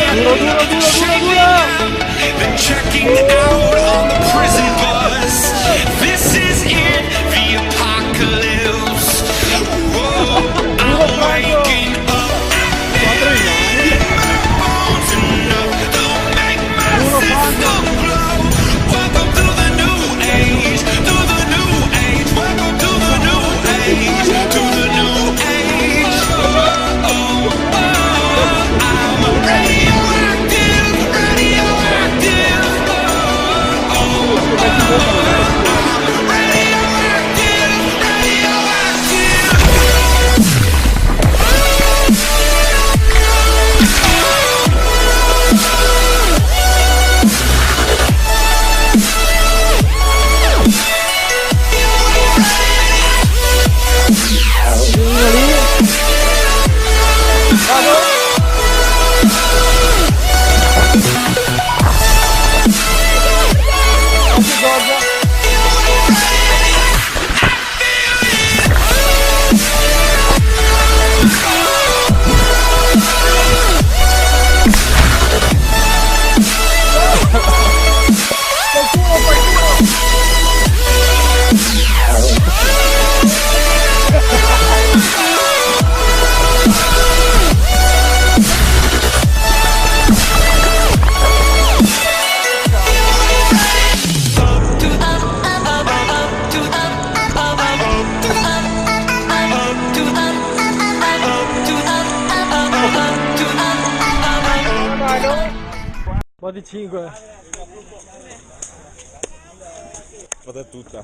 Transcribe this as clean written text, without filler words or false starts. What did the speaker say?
Duro, duro, duro, duro, duro. Then checking out on the prison bus. This is it, the apocalypse. Whoa, I'm waking up. Bones enough to make my system blow. Welcome to the new age, to the new age. Welcome to the new age, to the new age. Oh, I'm radioactive, radioactive. I'm radioactive, radioactive. Ma di 5. Vado tutta.